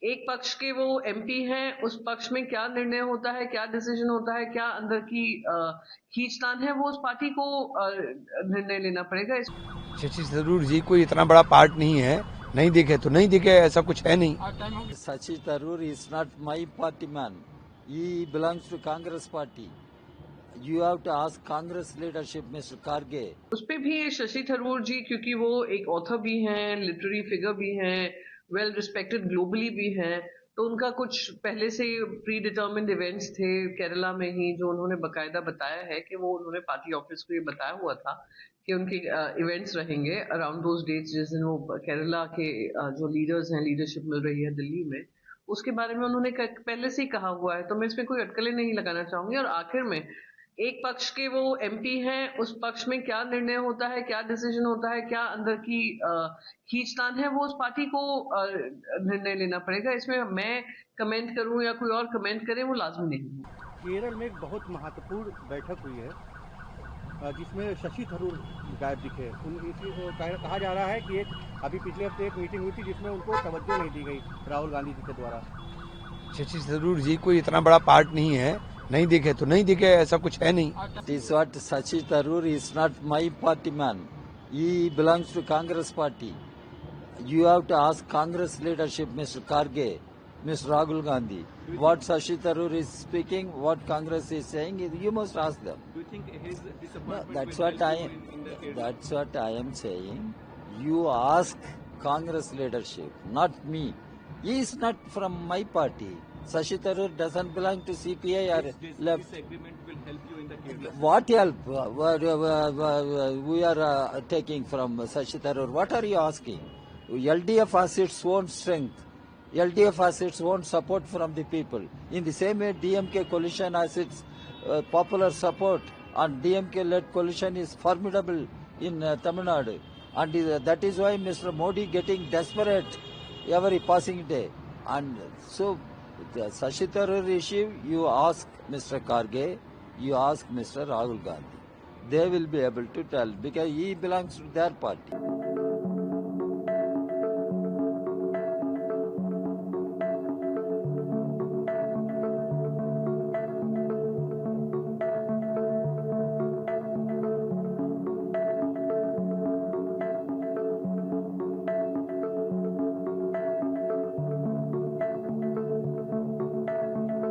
एक पक्ष के वो एमपी हैं, उस पक्ष में क्या निर्णय होता है, क्या डिसीजन होता है, क्या अंदर की खींचतान है, वो उस पार्टी को निर्णय लेना पड़ेगा। शशि थरूर जी कोई इतना बड़ा पार्ट नहीं है, नहीं दिखे तो नहीं दिखे, ऐसा कुछ है नहीं। Shashi Tharoor is not my party man. He belongs to Congress party. You have to ask Congress leadership, Mr. Karge. उस पे भी शशि थरूर जी, क्योंकि वो एक ऑथर भी हैं, लिटरेरी फिगर भी हैं, वेल रिस्पेक्टेड ग्लोबली भी हैं, तो उनका कुछ पहले से प्री डिटर्मिन्ड इवेंट्स थे केरला में ही, जो उन्होंने बकायदा बताया है कि वो उन्होंने पार्टी ऑफिस को ये बताया हुआ था कि उनके इवेंट्स रहेंगे अराउंड दोज डेट्स जिस दिन वो केरला के जो लीडर्स हैं, लीडरशिप मिल रही है दिल्ली में, उसके बारे में उन्होंने पहले से ही कहा हुआ है। तो मैं इसमें कोई अटकलें नहीं लगाना चाहूंगी। और आखिर में एक पक्ष के वो एमपी हैं, उस पक्ष में क्या निर्णय होता है, क्या डिसीजन होता है, क्या अंदर की खींचतान है, वो उस पार्टी को निर्णय लेना पड़ेगा। इसमें मैं कमेंट करूं या कोई और कमेंट करे, वो लाजमी नहीं है। केरल में एक बहुत महत्वपूर्ण बैठक हुई है जिसमें शशि थरूर गायब दिखे। कहा जा रहा है कि एक अभी पिछले हफ्ते एक मीटिंग हुई थी जिसमें उनको तवज्जो नहीं दी गई राहुल गांधी जी के द्वारा। शशि थरूर जी कोई इतना बड़ा पार्ट नहीं है, नहीं दिखे तो नहीं दिखे, ऐसा कुछ है नहीं। It is what Shashi Tharoor is not my party man. He belongs to Congress party. You have to ask Congress leadership, Mr. Karge, Mr. Rahul Gandhi. What Shashi Tharoor is speaking, what Congress is saying, you must ask them. Do you think his disappointment? No, that's what I am saying. You ask Congress leadership, not me. He is not from my party. Shashi Tharoor doesn't belong to CPI or left. This agreement will help you in the Kerala. What help we are taking from Shashi Tharoor? What are you asking? LDF has its own strength. LDF has its own support from the people. In the same way, DMK coalition has its popular support, and DMK-led coalition is formidable in Tamil Nadu. And that is why Mr. Modi getting desperate every passing day. And so, the Shashi Tharoor issue, you ask Mr. Karge, you ask Mr. Rahul Gandhi. They will be able to tell because he belongs to their party.